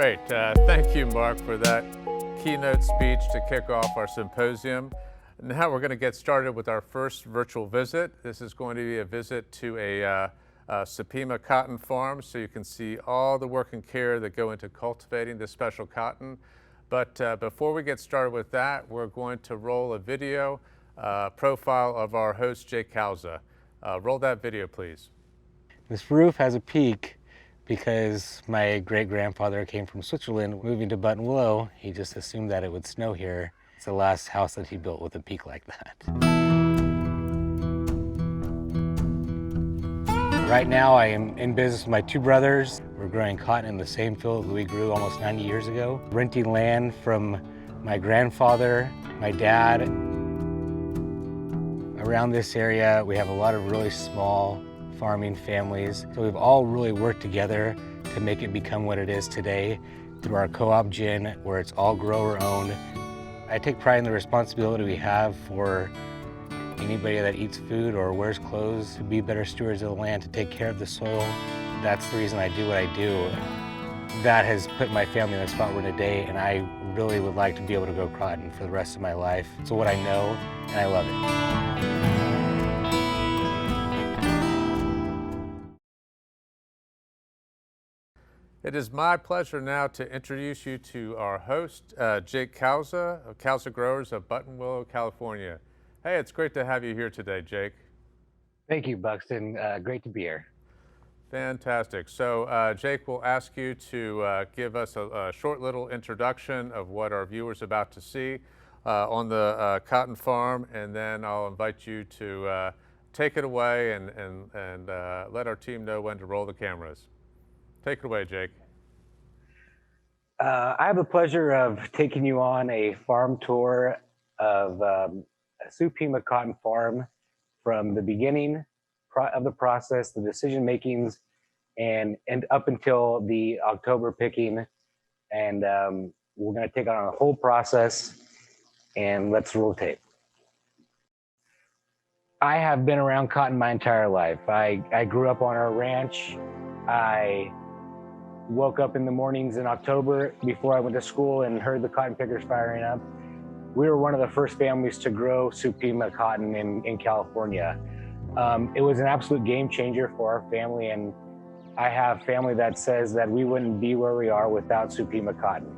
Great. Thank you, Mark, for that keynote speech to kick off our symposium. Now we're going to get started with our first virtual visit. This is going to be a visit to a Supima Cotton farm, so you can see all the work and care that go into cultivating this special cotton. But before we get started with that, we're going to roll a video profile of our host, Jake Cauzza. Roll that video, please. This roof has a peak because my great-grandfather came from Switzerland. Moving to Buttonwillow, he just assumed that it would snow here. It's the last house that he built with a peak like that. Right now, I am in business with my two brothers. We're growing cotton in the same field that we grew almost 90 years ago. Renting land from my grandfather, my dad. Around this area, we have a lot of really small farming families. So we've all really worked together to make it become what it is today through our co-op gin, where it's all grower owned. I take pride in the responsibility we have for anybody that eats food or wears clothes to be better stewards of the land, to take care of the soil. That's the reason I do what I do. That has put my family in the spot we're in today, and I really would like to be able to grow cotton for the rest of my life. It's what I know, and I love it. It is my pleasure now to introduce you to our host, Jake Cauzza of Cauzza Growers of Buttonwillow, California. Hey, it's great to have you here today, Jake. Thank you, Buxton. Great to be here. Fantastic. So Jake will ask you to give us a short little introduction of what our viewers are about to see on the cotton farm, and then I'll invite you to take it away and let our team know when to roll the cameras. Take it away, Jake. I have the pleasure of taking you on a farm tour of a Supima Cotton farm from the beginning of the process, the decision makings, and up until the October picking. And we're going to take on the whole process, and let's roll tape. I have been around cotton my entire life. I grew up on our ranch. I woke up in the mornings in October before I went to school and heard the cotton pickers firing up. We were one of the first families to grow Supima cotton in California. It was an absolute game changer for our family, and I have family that says that we wouldn't be where we are without Supima cotton.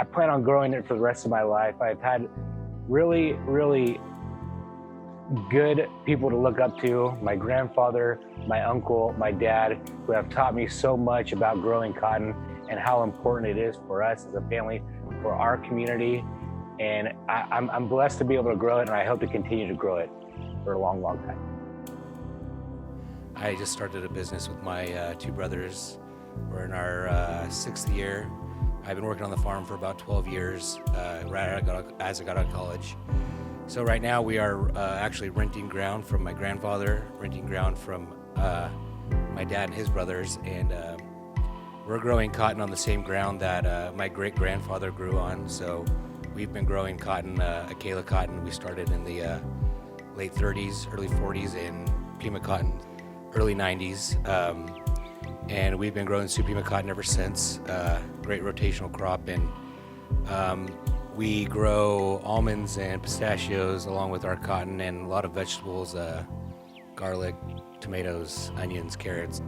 I plan on growing it for the rest of my life. I've had really, really good people to look up to, my grandfather, my uncle, my dad, who have taught me so much about growing cotton and how important it is for us as a family, for our community. And I'm blessed to be able to grow it, and I hope to continue to grow it for a long, long time. I just started a business with my two brothers. We're in our sixth year. I've been working on the farm for about 12 years, as I got out of college. So right now we are actually renting ground from my grandfather, renting ground from my dad and his brothers, and we're growing cotton on the same ground that my great-grandfather grew on. So we've been growing cotton, Acela cotton. We started in the late 30s, early 40s, and Supima cotton, early 90s. And we've been growing Supima cotton ever since. Great rotational crop, and we grow almonds and pistachios along with our cotton, and a lot of vegetables, garlic, tomatoes, onions, carrots.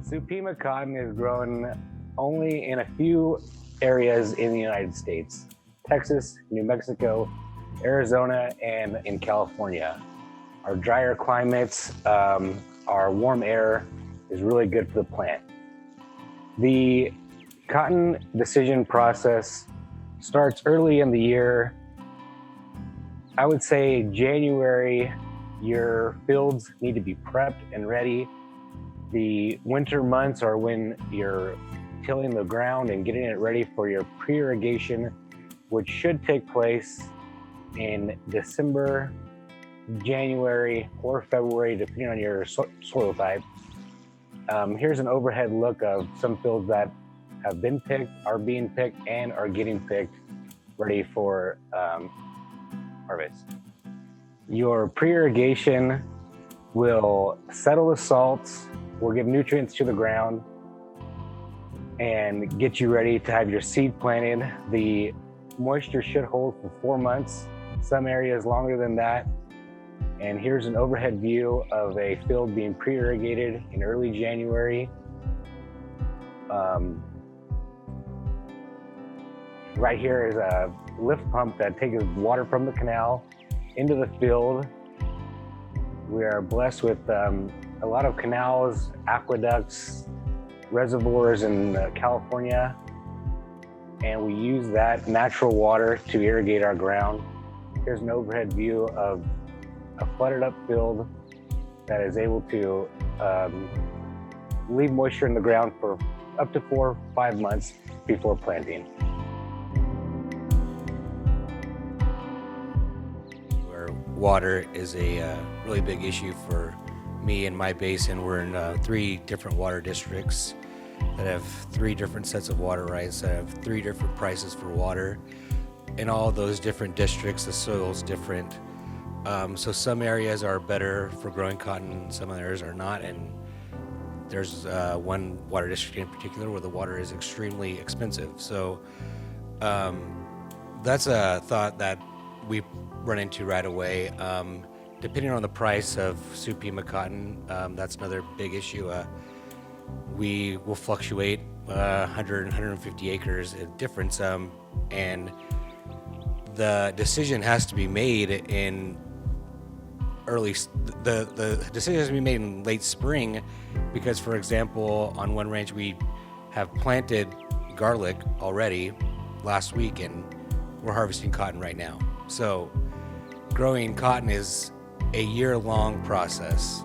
Supima cotton is grown only in a few areas in the United States: Texas, New Mexico, Arizona, and in California. Our drier climates, our warm air is really good for the plant. The cotton decision process starts early in the year. I would say January, your fields need to be prepped and ready. The winter months are when you're tilling the ground and getting it ready for your pre-irrigation, which should take place in December, January, or February, depending on your soil type. Here's an overhead look of some fields that have been picked, are being picked, and are getting picked, ready for harvest. Your pre-irrigation will settle the salts, will give nutrients to the ground, and get you ready to have your seed planted. The moisture should hold for 4 months, some areas longer than that. And here's an overhead view of a field being pre-irrigated in early January. Right here is a lift pump that takes water from the canal into the field. We are blessed with a lot of canals, aqueducts, reservoirs in California, and we use that natural water to irrigate our ground. Here's an overhead view of a flooded up field that is able to leave moisture in the ground for up to 4 or 5 months before planting. Where water is a really big issue for me and my basin. We're in 3 different water districts that have 3 different sets of water rights, that have 3 different prices for water. In all those different districts, the soil's different. So some areas are better for growing cotton, some areas are not, and there's one water district in particular where the water is extremely expensive. So that's a thought that we run into right away. Depending on the price of Supima cotton, that's another big issue. We will fluctuate 100, 150 acres in difference, and the decision has to be made in the decision has to be made in late spring, because, for example, on one ranch we have planted garlic already last week and we're harvesting cotton right now. So growing cotton is a year-long process.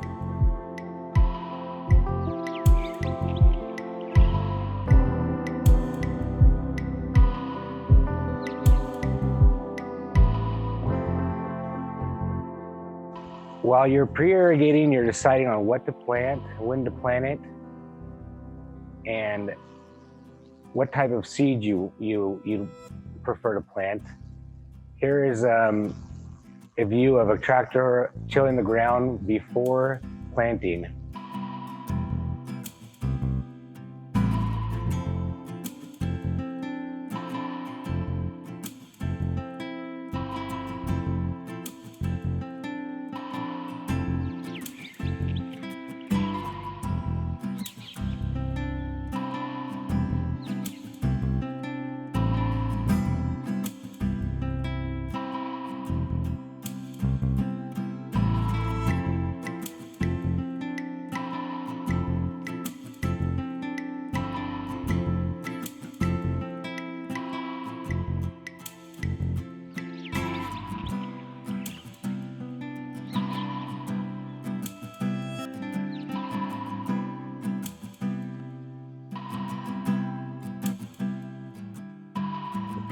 While you're pre-irrigating, you're deciding on what to plant, when to plant it, and what type of seed you prefer to plant. Here is a view of a tractor tilling the ground before planting.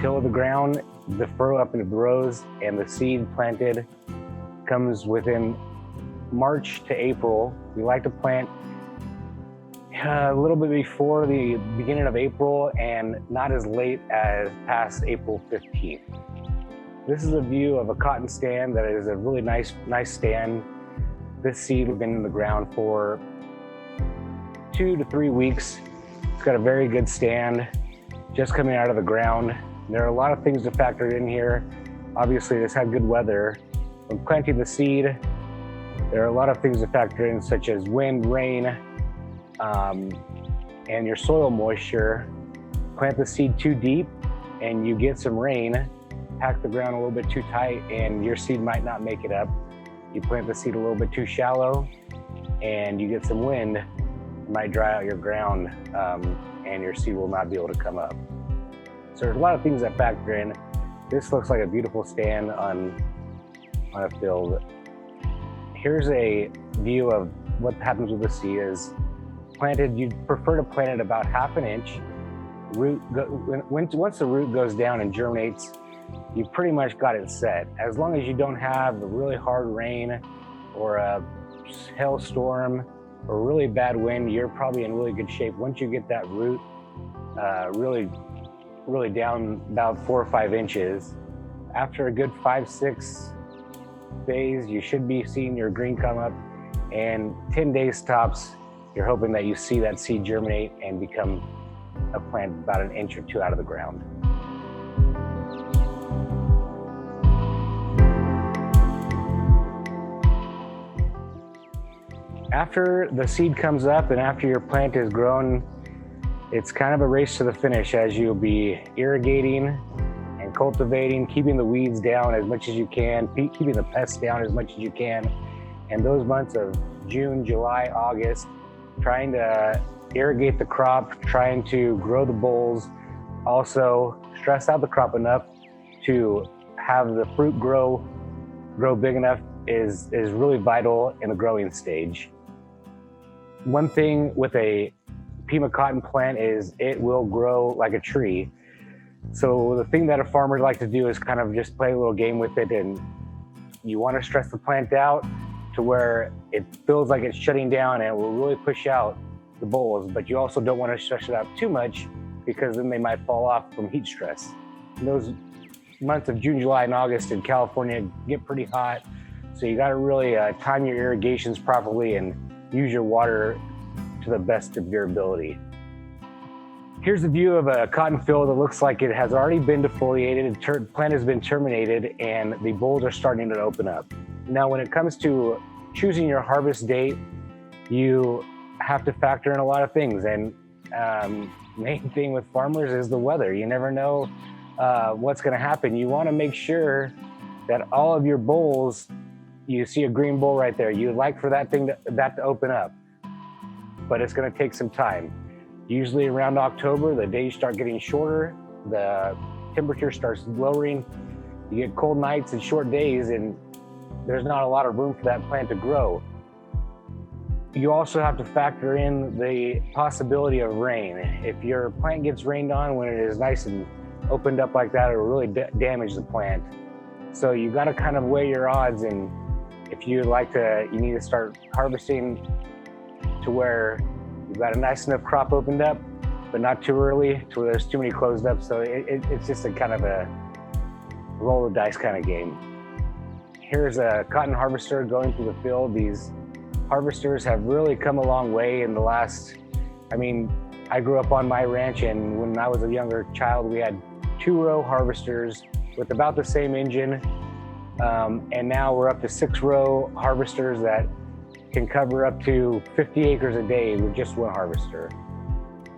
Till the ground, the furrow up into rows, and the seed planted comes within March to April. We like to plant a little bit before the beginning of April and not as late as past April 15th. This is a view of a cotton stand that is a really nice stand. This seed has been in the ground for 2 to 3 weeks. It's got a very good stand, just coming out of the ground. There are a lot of things to factor in here. Obviously, this had good weather. When planting the seed, there are a lot of things to factor in, such as wind, rain, and your soil moisture. Plant the seed too deep and you get some rain, pack the ground a little bit too tight and your seed might not make it up. You plant the seed a little bit too shallow and you get some wind, it might dry out your ground and your seed will not be able to come up. So there's a lot of things that factor in. This looks like a beautiful stand on a field. Here's a view of what happens with the seed. Is planted, you'd prefer to plant it about 1/2 inch. Once the root goes down and germinates, you pretty much got it set. As long as you don't have a really hard rain or a hailstorm or really bad wind, you're probably in really good shape. Once you get that root really down about 4 or 5 inches, After a good 5-6 days, you should be seeing your green come up, and 10 days tops, you're hoping that you see that seed germinate and become a plant about an inch or two out of the ground. After the seed comes up and after your plant is grown, it's kind of a race to the finish as you'll be irrigating and cultivating, keeping the weeds down as much as you can, keeping the pests down as much as you can. And those months of June, July, August, trying to irrigate the crop, trying to grow the bolls, also stress out the crop enough to have the fruit grow big enough is really vital in the growing stage. One thing with a Supima cotton plant is it will grow like a tree. So the thing that a farmer like to do is kind of just play a little game with it, and you want to stress the plant out to where it feels like it's shutting down and it will really push out the bolls, but you also don't want to stretch it out too much because then they might fall off from heat stress. And those months of June, July, and August in California get pretty hot, so you got to really time your irrigations properly and use your water to the best of your ability. Here's a view of a cotton field that looks like it has already been defoliated, the plant has been terminated, and the bolls are starting to open up. Now, when it comes to choosing your harvest date, you have to factor in a lot of things, and main thing with farmers is the weather. You never know what's going to happen. You want to make sure that all of your bolls, you see a green boll right there, you'd like for that to open up, but it's going to take some time. Usually around October, the days start getting shorter, the temperature starts lowering, you get cold nights and short days, and there's not a lot of room for that plant to grow. You also have to factor in the possibility of rain. If your plant gets rained on when it is nice and opened up like that, it will really damage the plant. So you got to kind of weigh your odds, and if you need to start harvesting to where you've got a nice enough crop opened up, but not too early to where there's too many closed up. So it's just a kind of a roll of dice kind of game. Here's a cotton harvester going through the field. These harvesters have really come a long way in the last, I grew up on my ranch, and when I was a younger child, we had 2-row harvesters with about the same engine. And now we're up to 6-row harvesters that can cover up to 50 acres a day with just one harvester.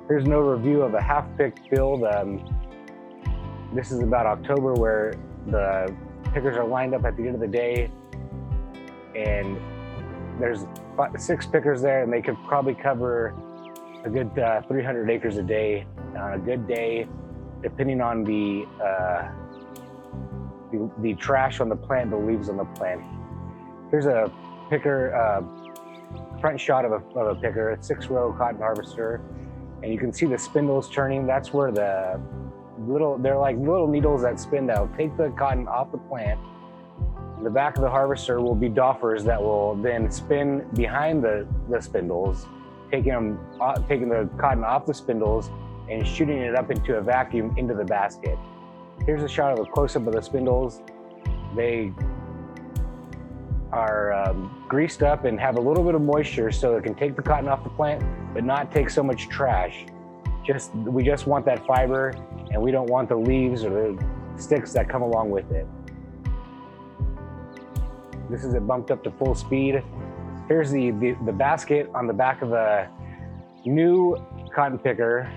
Here's an overview of a half-picked field. This is about October, where the pickers are lined up at the end of the day, and there's 6 pickers there, and they could probably cover a good 300 acres a day on a good day, depending on the trash on the plant, the leaves on the plant. Here's a picker, front shot of a picker, a 6-row cotton harvester, and you can see the spindles turning. That's where they're like little needles that spin that'll take the cotton off the plant. The back of the harvester will be doffers that will then spin behind the spindles, taking the cotton off the spindles and shooting it up into a vacuum into the basket. Here's a shot of a close-up of the spindles. They are greased up and have a little bit of moisture so it can take the cotton off the plant, but not take so much trash. We just want that fiber, and we don't want the leaves or the sticks that come along with it. This is it bumped up to full speed. Here's the basket on the back of a new cotton picker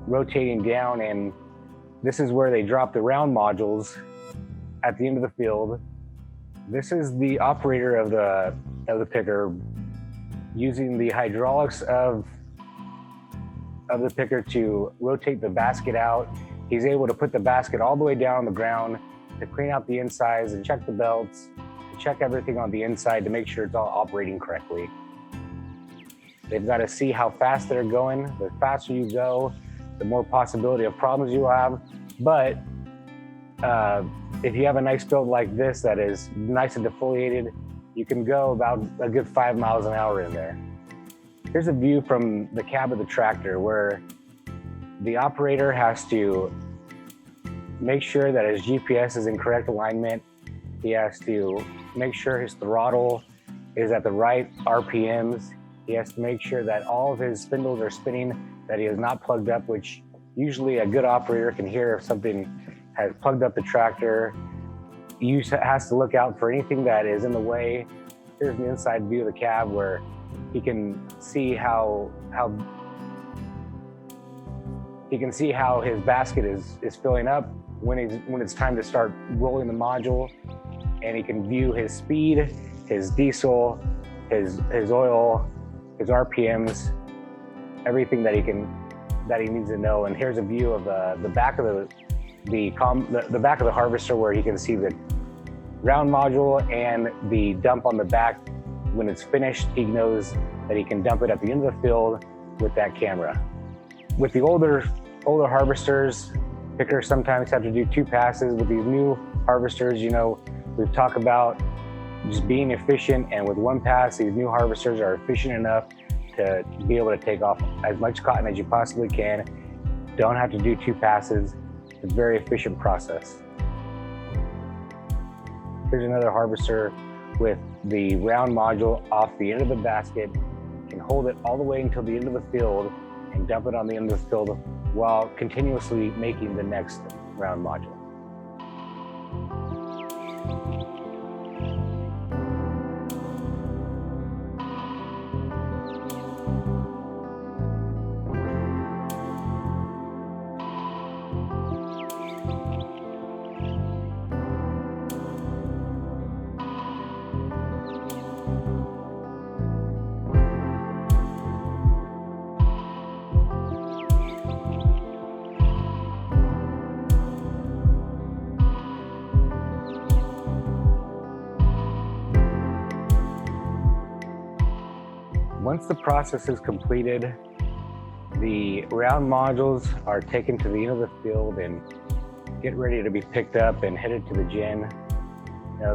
rotating down, and this is where they drop the round modules at the end of the field. This is the operator of the picker using the hydraulics of the picker to rotate the basket out. He's able to put the basket all the way down on the ground to clean out the insides and check the belts, to check everything on the inside to make sure it's all operating correctly. They've got to see how fast they're going. The faster you go, the more possibility of problems you have. But if you have a nice field like this that is nice and defoliated, you can go about a good 5 miles an hour in there. Here's a view from the cab of the tractor where the operator has to make sure that his GPS is in correct alignment. He has to make sure his throttle is at the right RPMs. He has to make sure that all of his spindles are spinning, that he is not plugged up, which usually a good operator can hear if something has plugged up the tractor. He has to look out for anything that is in the way. Here's an inside view of the cab where he can see how his basket is filling up when it's time to start rolling the module, and he can view his speed, his diesel, his oil, his RPMs, everything that he needs to know. And here's a view of the back of the back of the harvester where he can see the round module and the dump on the back. When it's finished, he knows that he can dump it at the end of the field with that camera. With the older harvesters, pickers sometimes have to do 2 passes. With these new harvesters, we've talked about just being efficient, and with 1 pass, these new harvesters are efficient enough to be able to take off as much cotton as you possibly can. Don't have to do 2 passes. It's a very efficient process. Here's another harvester with the round module off the end of the basket. Can hold it all the way until the end of the field and dump it on the end of the field while continuously making the next round module. Once the process is completed, the round modules are taken to the end of the field and get ready to be picked up and headed to the gin.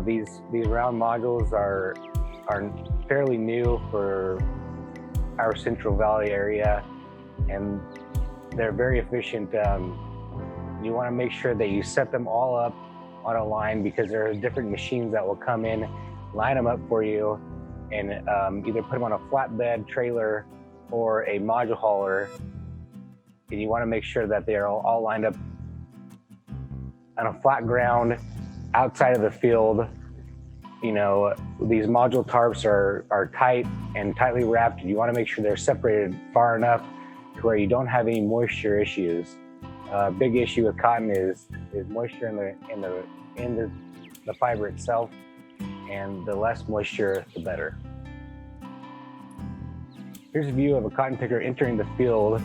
These round modules are fairly new for our Central Valley area, and they're very efficient. You want to make sure that you set them all up on a line, because there are different machines that will come in, line them up for you, and either put them on a flatbed trailer or a module hauler. And you want to make sure that they are all lined up on a flat ground outside of the field. These module tarps are tight and tightly wrapped. You want to make sure they're separated far enough to where you don't have any moisture issues. Big issue with cotton is moisture in the fiber itself, and the less moisture, the better. Here's a view of a cotton picker entering the field.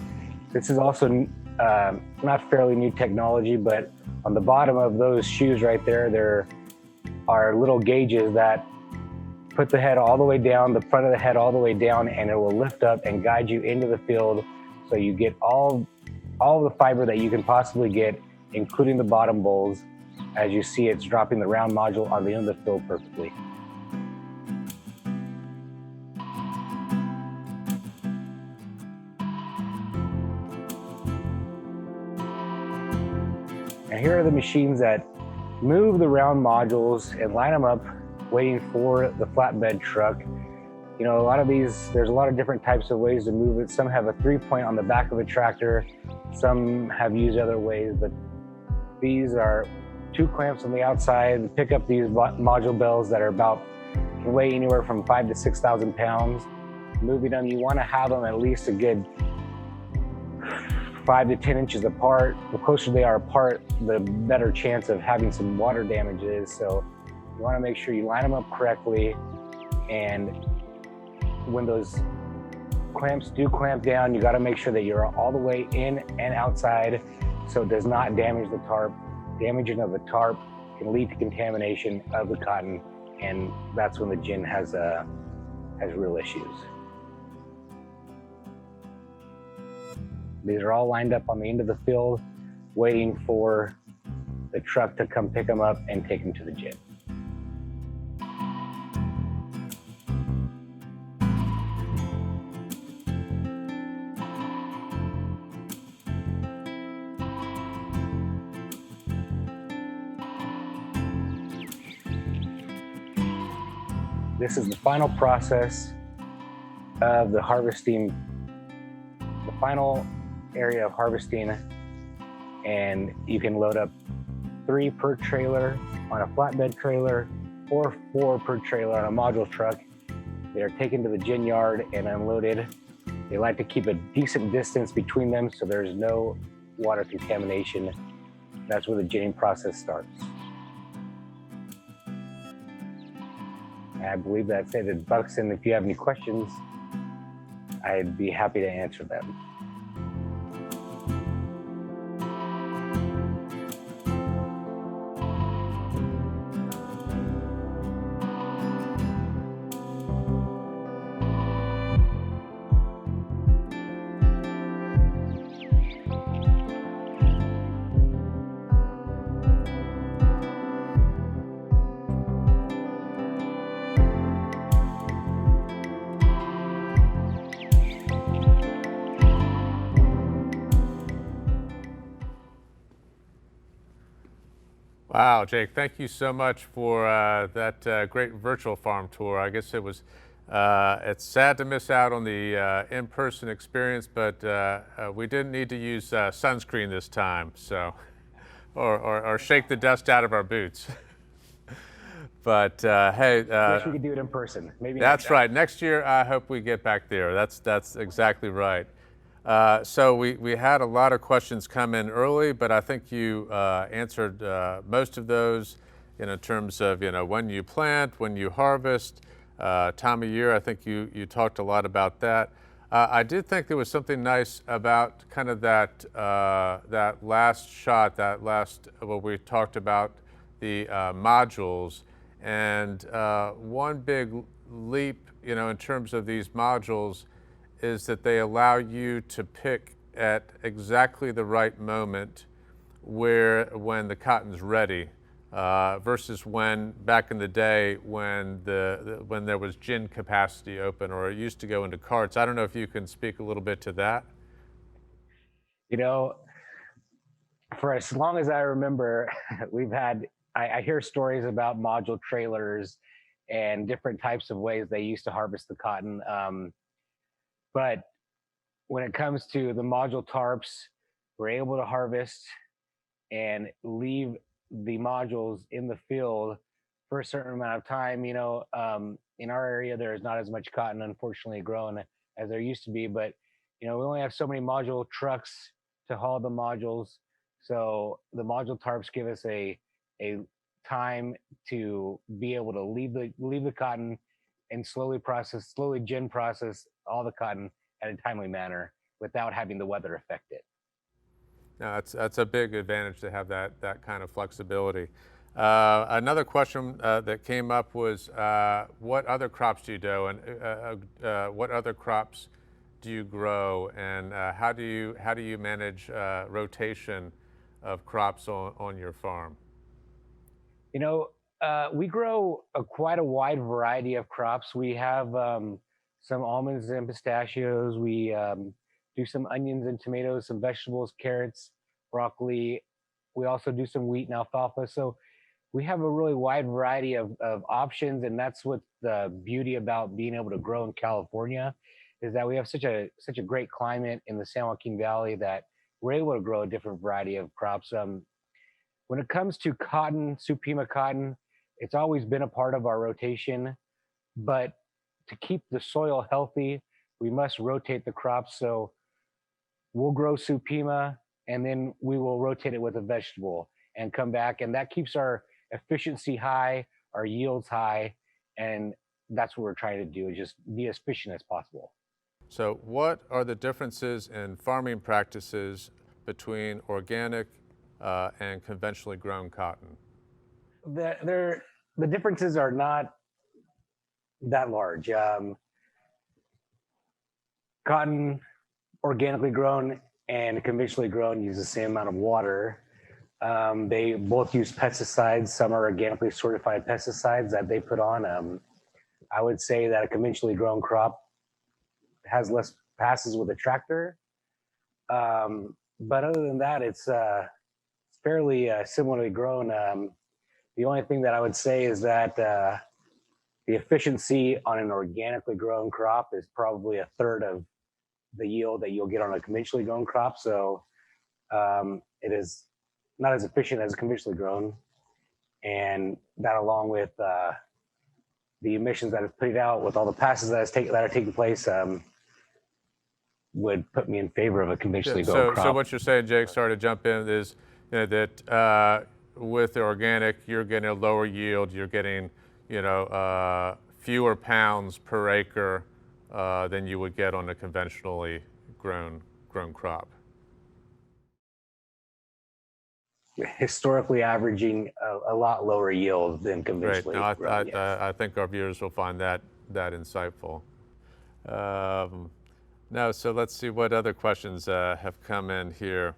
This is also not fairly new technology, but on the bottom of those shoes right there are little gauges that put the head all the way down, the front of the head all the way down, and it will lift up and guide you into the field, so you get all the fiber that you can possibly get, including the bottom bolls. As you see, it's dropping the round module on the end of the field perfectly. And here are the machines that move the round modules and line them up, waiting for the flatbed truck. A lot of these, there's a lot of different types of ways to move it. Some have a 3-point on the back of a tractor. Some have used other ways, but these are 2 clamps on the outside. Pick up these module bells that can weigh anywhere from 5,000 to 6,000 pounds. Moving them, you want to have them at least a good 5 to 10 inches apart. The closer they are apart, the better chance of having some water damage is. So you want to make sure you line them up correctly, and when those clamps do clamp down, you got to make sure that you're all the way in and outside, so it does not damage the tarp. Damaging of the tarp can lead to contamination of the cotton, and that's when the gin has real issues. These are all lined up on the end of the field, waiting for the truck to come pick them up and take them to the gin. This is the final process of the harvesting, the final area of harvesting, and you can load up 3 per trailer on a flatbed trailer or 4 per trailer on a module truck. They are taken to the gin yard and unloaded. They like to keep a decent distance between them so there's no water contamination. That's where the ginning process starts. I believe that's it, Buxton. If you have any questions, I'd be happy to answer them. Wow, Jake, thank you so much for that great virtual farm tour. I guess it's sad to miss out on the in-person experience, but we didn't need to use sunscreen this time, so, or shake the dust out of our boots. But hey, wish we could do it in person. Maybe that's right. Next year, I hope we get back there. That's exactly right. So we had a lot of questions come in early, but I think you answered most of those in terms of when you plant, when you harvest, time of year. I think you talked a lot about that. I did think there was something nice about kind of that last shot, where we talked about the modules, and one big leap in terms of these modules is that they allow you to pick at exactly the right moment when the cotton's ready, versus when back in the day when when there was gin capacity open, or it used to go into carts. I don't know if you can speak a little bit to that. For as long as I remember, I hear stories about module trailers and different types of ways they used to harvest the cotton. But when it comes to the module tarps, we're able to harvest and leave the modules in the field for a certain amount of time. In our area, there's not as much cotton, unfortunately, grown as there used to be. But, we only have so many module trucks to haul the modules. So the module tarps give us a time to be able to leave the cotton and slowly gin process all the cotton at a timely manner without having the weather affect it. No, that's a big advantage to have that kind of flexibility. Another question that came up was, what other crops do you do, and what other crops do you grow, and how do you manage rotation of crops on your farm? We grow quite a wide variety of crops. We have some almonds and pistachios. We do some onions and tomatoes, some vegetables, carrots, broccoli. We also do some wheat and alfalfa. So we have a really wide variety of options, and that's what the beauty about being able to grow in California is that we have such a great climate in the San Joaquin Valley that we're able to grow a different variety of crops. When it comes to cotton, Supima cotton, it's always been a part of our rotation, but to keep the soil healthy, we must rotate the crops. So we'll grow Supima, and then we will rotate it with a vegetable and come back, and that keeps our efficiency high, our yields high, and that's what we're trying to do, is just be as efficient as possible. So what are the differences in farming practices between organic and conventionally grown cotton? The differences are not that large. Cotton, organically grown and conventionally grown, use the same amount of water. They both use pesticides. Some are organically certified pesticides that they put on. I would say that a conventionally grown crop has less passes with a tractor. But other than that, it's fairly similarly grown. The only thing that I would say is that, the efficiency on an organically grown crop is probably a third of the yield that you'll get on a conventionally grown crop. So it is not as efficient as conventionally grown. And that, along with the emissions that it's putting out, with all the passes that are taking place, would put me in favor of a conventionally grown crop. So what you're saying, Jake, sorry to jump in, is that with the organic, you're getting a lower yield, you're getting fewer pounds per acre than you would get on a conventionally grown crop. Historically averaging a lot lower yield than conventionally grown. Yes. I think our viewers will find that insightful. Now, so let's see what other questions have come in here.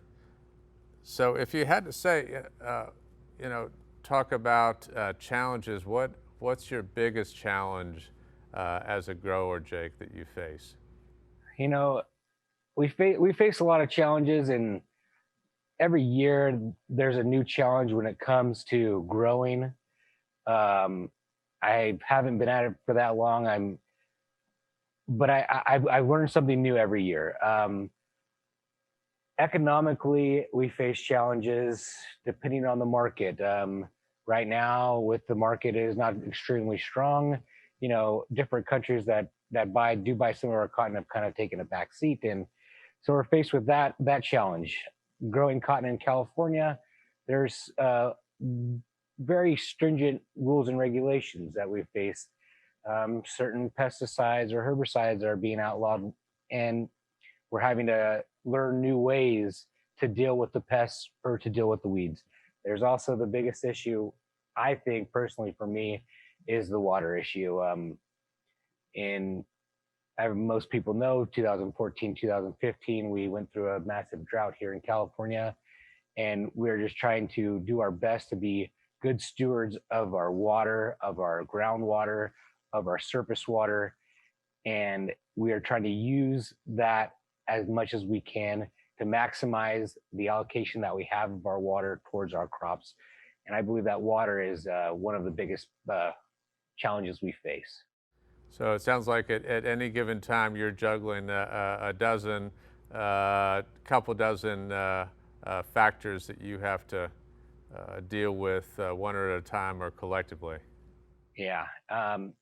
So if you had to say, talk about challenges, what's your biggest challenge as a grower, Jake, that you face? We face a lot of challenges, and every year there's a new challenge when it comes to growing. I haven't been at it for that long. But I learned something new every year. Economically, we face challenges depending on the market. Right now, with the market is not extremely strong, different countries that do buy some of our cotton have kind of taken a back seat, and so we're faced with that challenge. Growing cotton in California, there's very stringent rules and regulations that we face. Certain pesticides or herbicides are being outlawed, and we're having to learn new ways to deal with the pests or to deal with the weeds. There's also the biggest issue, I think personally for me, is the water issue. Most people know 2014, 2015, we went through a massive drought here in California, and we're just trying to do our best to be good stewards of our water, of our groundwater, of our surface water, and we are trying to use that as much as we can to maximize the allocation that we have of our water towards our crops. And I believe that water is one of the biggest challenges we face. So it sounds like at any given time you're juggling a couple dozen factors that you have to deal with one at a time or collectively. Yeah,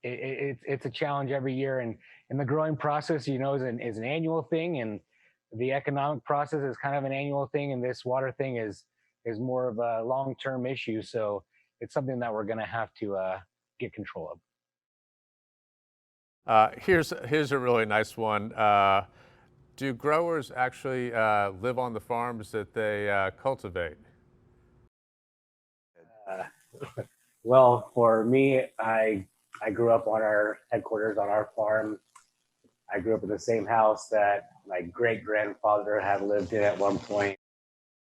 it's a challenge every year, and the growing process, is an annual thing, and the economic process is kind of an annual thing, and this water thing is more of a long-term issue. So it's something that we're going to have to get control of. Here's a really nice one. Do growers actually live on the farms that they cultivate? Well, for me, I grew up on our headquarters on our farm. I grew up in the same house that my great-grandfather had lived in at one point.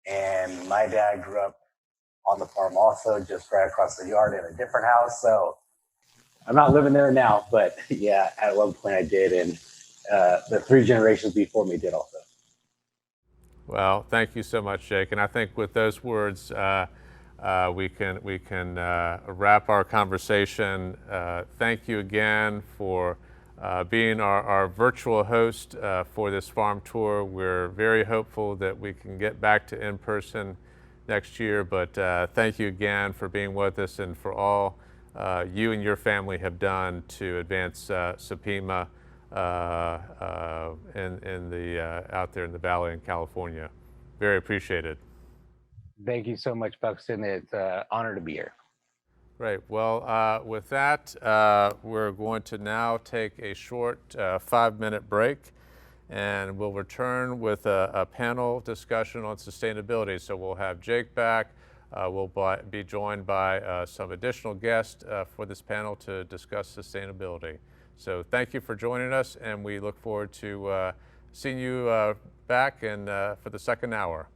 And my dad grew up on the farm also, just right across the yard in a different house. So I'm not living there now, but yeah, at one point I did. And the 3 generations before me did also. Well, thank you so much, Jake. And I think with those words, we can wrap our conversation. Thank you again for being our virtual host for this farm tour. We're very hopeful that we can get back to in-person next year, but thank you again for being with us and for all you and your family have done to advance Supima out there in the Valley in California. Very appreciated. Thank you so much, Buxton. It's an honor to be here. Great. Well, with that, we're going to now take a short 5-minute break, and we'll return with a panel discussion on sustainability. So we'll have Jake back. We'll be joined by some additional guests for this panel to discuss sustainability. So thank you for joining us, and we look forward to seeing you back for the second hour.